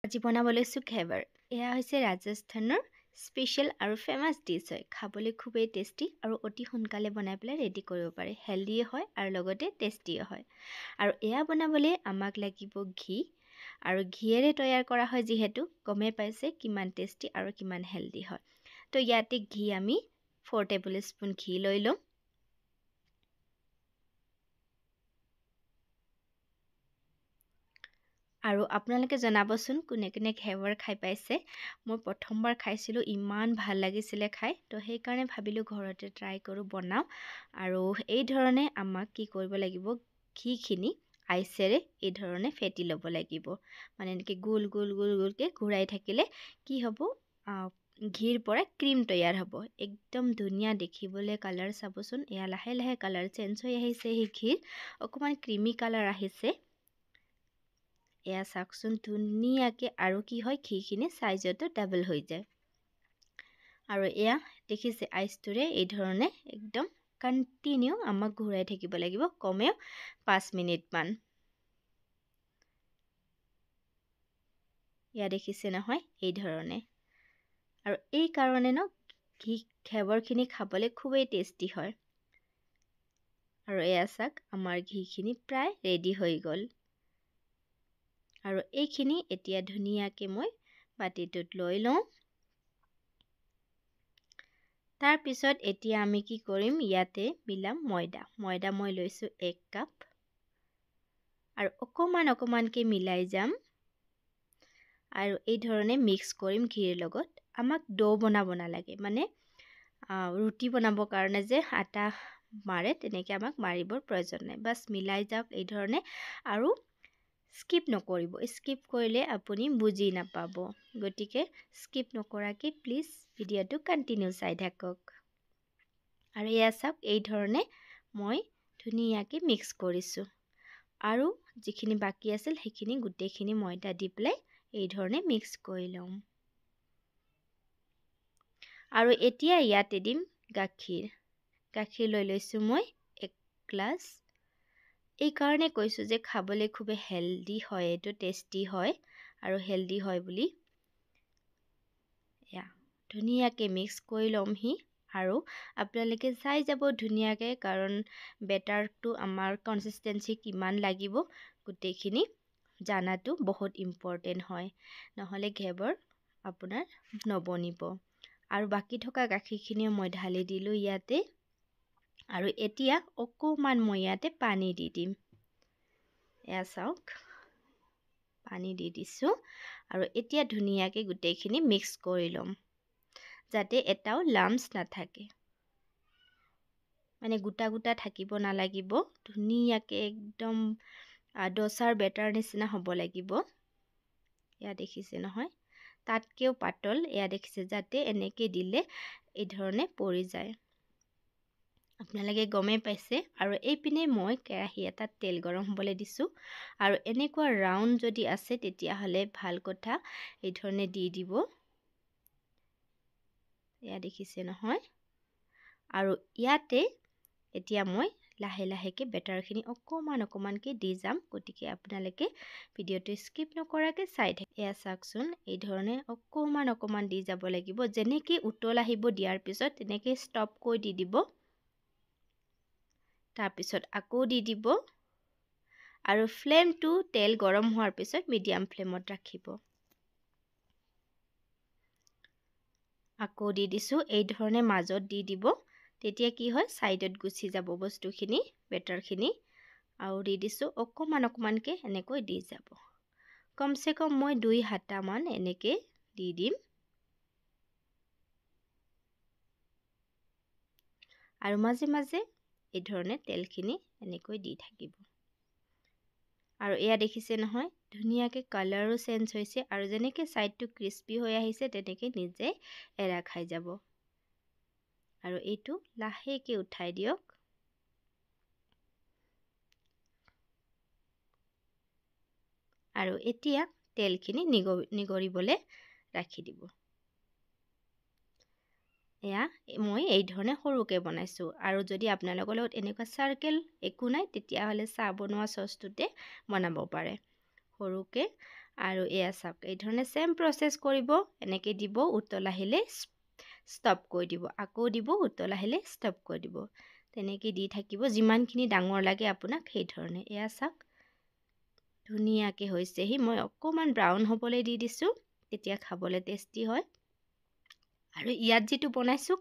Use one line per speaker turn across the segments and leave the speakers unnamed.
আজি বনাব লৈছোঁ ঘেৱাৰ। এয়া হৈছে ৰাজস্থানৰ স্পেচিয়েল আৰু ফেমাছ ডিছ হয়। খাবলৈ খুবেই টেষ্টি আৰু অতি সোনকালে বনাই পেলাই ৰেডি কৰিব পাৰি। হেল্ডিয়ে হয় আৰু লগতে টেষ্টিয়ে হয়। আৰু এয়া বনাবলৈ আমাক লাগিব ঘি, আৰু ঘিয়েৰে তৈয়াৰ কৰা হয় যিহেতু গমেই পাইছে কিমান টেষ্টি আৰু কিমান হেল্ডি হয়। তো ইয়াতে ঘি আমি 4 টেবুল স্পুন ঘি লৈ ল'ম। আৰু আপোনালোকে জনাবচোন কোনে কোনে ঘেৱাৰ খাই পাইছে। মই প্ৰথমবাৰ খাইছিলোঁ, ইমান ভাল লাগিছিলে খাই। তো সেইকাৰণে ভাবিলোঁ ঘৰতে ট্ৰাই কৰোঁ, বনাওঁ। আৰু এই ধৰণে আমাক কি কৰিব লাগিব, ঘিখিনি আইচেৰে এই ধৰণে ফেটি ল'ব লাগিব। মানে এনেকৈ গোল গোল গোল গোলকৈ ঘূৰাই থাকিলে কি হ'ব, ঘিৰ পৰা ক্ৰীম তৈয়াৰ হ'ব। একদম ধুনীয়া দেখিবলৈ কালাৰ চাবচোন। এয়া লাহে লাহে কালাৰ চেঞ্জ হৈ আহিছে, সেই ঘিৰ অকণমান ক্ৰীমি কালাৰ আহিছে। এয়া চাওকচোন ধুনীয়াকৈ, আৰু কি হয় ঘিখিনি চাইজতো ডাবল হৈ যায়। আৰু এয়া দেখিছে আইচটোৰে এই ধৰণে একদম কণ্টিনিউ আমাক ঘূৰাই থাকিব লাগিব কমেও 5 মিনিটমান। এয়া দেখিছে নহয় এই ধৰণে। আৰু এই কাৰণে ঘেৱৰখিনি খাবলৈ খুবেই টেষ্টি হয়। আৰু এয়া চাওক আমাৰ ঘিখিনি প্ৰায় ৰেডি হৈ গ'ল। আৰু এইখিনি এতিয়া ধুনীয়াকৈ মই বাতিটোত লৈ লওঁ। তাৰপিছত এতিয়া আমি কি কৰিম, ইয়াতে মিলাম ময়দা মই লৈছোঁ 1 কাপ। আৰু অকণমানকৈ মিলাই যাম। আৰু এই ধৰণে মিক্স কৰিম ঘিৰ লগত। আমাক ডো বনাব নালাগে, মানে ৰুটি বনাবৰ কাৰণে যে আটা মাৰে তেনেকৈ আমাক মাৰিবৰ প্ৰয়োজন নাই। বাছ মিলাই যাওক এই ধৰণে। আৰু স্কিপ নকৰিব, স্কিপ কৰিলে আপুনি বুজি নাপাব। গতিকে স্কিপ নকৰাকৈ প্লিজ ভিডিঅ'টো কণ্টিনিউ চাই থাকক। আৰু এয়া চাওক এই ধৰণে মই ধুনীয়াকৈ মিক্স কৰিছোঁ। আৰু যিখিনি বাকী আছিল সেইখিনি গোটেইখিনি ময়দা দি পেলাই এই ধৰণে মিক্স কৰি লওঁ। আৰু এতিয়া ইয়াতে দিম গাখীৰ লৈ লৈছোঁ মই 1 গ্লাছ। এই কাৰণে কৈছোঁ যে খাবলৈ খুবেই হেল্ডি হয়, এইটো টেষ্টি হয় আৰু হেল্ডি হয় বুলি। এয়া ধুনীয়াকৈ মিক্স কৰি ল'মহি। আৰু আপোনালোকে চাই যাব ধুনীয়াকৈ, কাৰণ বেটাৰটো আমাৰ কনচিষ্টেঞ্চি কিমান লাগিব গোটেইখিনি জানাটো বহুত ইম্পৰ্টেণ্ট হয়, নহ'লে ঘেৱৰ আপোনাৰ নবনিব। আৰু বাকী থকা গাখীৰখিনিও মই ঢালি দিলোঁ ইয়াতে। আৰু এতিয়া অকণমান মই ইয়াতে পানী দি দিম। এয়া চাওক পানী দি দিছোঁ। আৰু এতিয়া ধুনীয়াকৈ গোটেইখিনি মিক্স কৰি ল'ম, যাতে এটাও লাম্পছ নাথাকে, মানে গোটা গোটা থাকিব নালাগিব। ধুনীয়াকৈ একদম ডোছাৰ বেটাৰ নিচিনা হ'ব লাগিব। এয়া দেখিছে নহয়, তাতকৈও পাতল। এয়া দেখিছে, যাতে এনেকৈ দিলে এই ধৰণে পৰি যায়। আপোনালোকে গমেই পাইছে। আৰু এইপিনে মই কেৰাহী এটাত তেল গৰম হ'বলৈ দিছোঁ। আৰু এনেকুৱা ৰাউণ্ড যদি আছে তেতিয়াহ'লে ভাল কথা, এই ধৰণে দি দিব। এয়া দেখিছে নহয়। আৰু ইয়াতে এতিয়া মই লাহে লাহেকৈ বেটাৰখিনি অকণমানকৈ দি যাম। গতিকে আপোনালোকে ভিডিঅ'টো স্কিপ নকৰাকৈ চাই থাকে। এয়া চাওকচোন এই ধৰণে অকণমান দি যাব লাগিব। যেনেকৈ উতল আহিব দিয়াৰ পিছত তেনেকৈ ষ্টপ কৰি দি দিব। তাৰপিছত আকৌ দি দিব। আৰু ফ্লেমটো তেল গৰম হোৱাৰ পিছত মিডিয়াম ফ্লেমত ৰাখিব। আকৌ দি দিছোঁ। এই ধৰণে মাজত দি দিব, তেতিয়া কি হয় ছাইডত গুচি যাব বস্তুখিনি, বেটাৰখিনি। আৰু দি দিছোঁ অকণমানকৈ এনেকৈ দি যাব। কমচে কম মই 2 হাতামান এনেকৈ দি দিম। আৰু মাজে মাজে এই ধৰণে তেলখিনি এনেকৈ দি থাকিব। আৰু এয়া দেখিছে নহয়, ধুনীয়াকৈ কালাৰো চেঞ্জ হৈছে। আৰু যেনেকৈ ছাইডটো ক্ৰিস্পি হৈ আহিছে তেনেকৈ নিজে এৰা খাই যাব। আৰু এইটো লাহেকৈ উঠাই দিয়ক। আৰু এতিয়া তেলখিনি নিগৰিবলৈ ৰাখি দিব। এয়া মই এই ধৰণে সৰুকৈ বনাইছোঁ। আৰু যদি আপোনালোকৰ লগত এনেকুৱা চাৰ্কেল একো নাই, তেতিয়াহ'লে চাহ বনোৱা চচটোতে বনাব পাৰে সৰুকৈ। আৰু এয়া চাওক এই ধৰণে সেম প্ৰসেস কৰিব এনেকৈ দিব উতল আহিলে ষ্টপ কৰি দিব আকৌ দিব উতল আহিলে ষ্টপ কৰি দিব তেনেকৈ দি থাকিব যিমানখিনি ডাঙৰ লাগে আপোনাক সেই ধৰণে এয়া চাওক ধুনীয়াকৈ হৈছেহি মই অকমান ব্ৰাউন হ'বলৈ দি দিছোঁ তেতিয়া খাবলৈ টেষ্টি হয় আৰু ইয়াত যেটো বনাইছো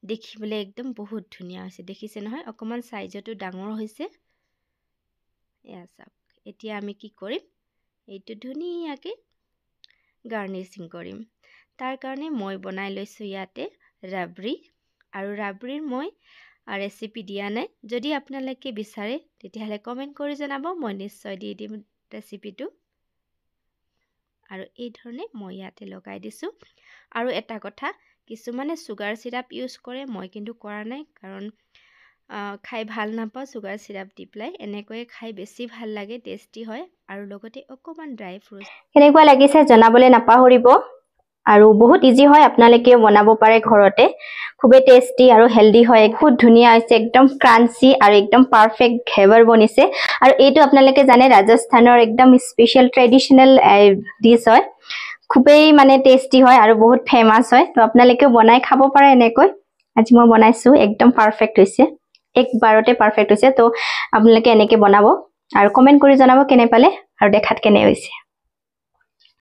দেখিবলৈ একদম বহুত ধুনীয়া হৈছে দেখিছে নহয় অকমান সাইজটো ডাঙৰ হৈছে এয়া চাওক এতিয়া আমি কি কৰিম এইটো ধুনীয়াকৈ গাৰ্নিশিং কৰিম তাৰ কাৰণে মই বনাই লৈছো ইয়াতে ৰাবৰি আৰু ৰাবৰিৰ মই ৰেচিপি দিয়া নাই যদি আপোনালোকে বিচাৰে তেতিয়াহলে কমেন্ট কৰি জনাব মই নিশ্চয় দি দিম ৰেচিপিটো আৰু এই ধৰণে মই ইয়াতে লগাই দিছো আৰু এটা কথা কিছুমানে সুগাৰ সিৰাপ ইউজ কৰে মই কিন্তু কৰা নাই কাৰণ খাই ভাল নাপাওঁ সুগাৰ সিৰাপ দি প্লাই এনেকৈ খাই বেছি ভাল লাগে টেষ্টি হয় আৰু লগতে অকমান ড্ৰাই ফ্ৰুটস
কেনেকুৱা লাগিছে জনাবলৈ নাপাহৰিব আৰু বহুত ইজি হয় আপোনালোকে বনাব পাৰে ঘৰতে খুবেই টেষ্টি আৰু হেলদি হয় খুব ধুনীয়া হৈছে একদম ক্ৰাঞ্চি আৰু একদম পাৰফেক্ট ঘেৱাৰ বনিছে আৰু এইটো আপোনালোকে জানে ৰাজস্থানৰ একদম স্পেশাল ট্ৰেডিশনাল ডিশ হয় খুবেই মানে টেষ্টি হয় আৰু বহুত ফেমাস হয় তো আপোনালোকে বনাই খাব পাৰে এনেকৈ আজি মই বনাইছো একদম পাৰফেক্ট হৈছে একবাৰতে পাৰফেক্ট হৈছে তো আপোনালোকে এনেকৈ বনাব আৰু কমেন্ট কৰি জনাব কেনে পালে আৰু দেখাত কেনে হৈছে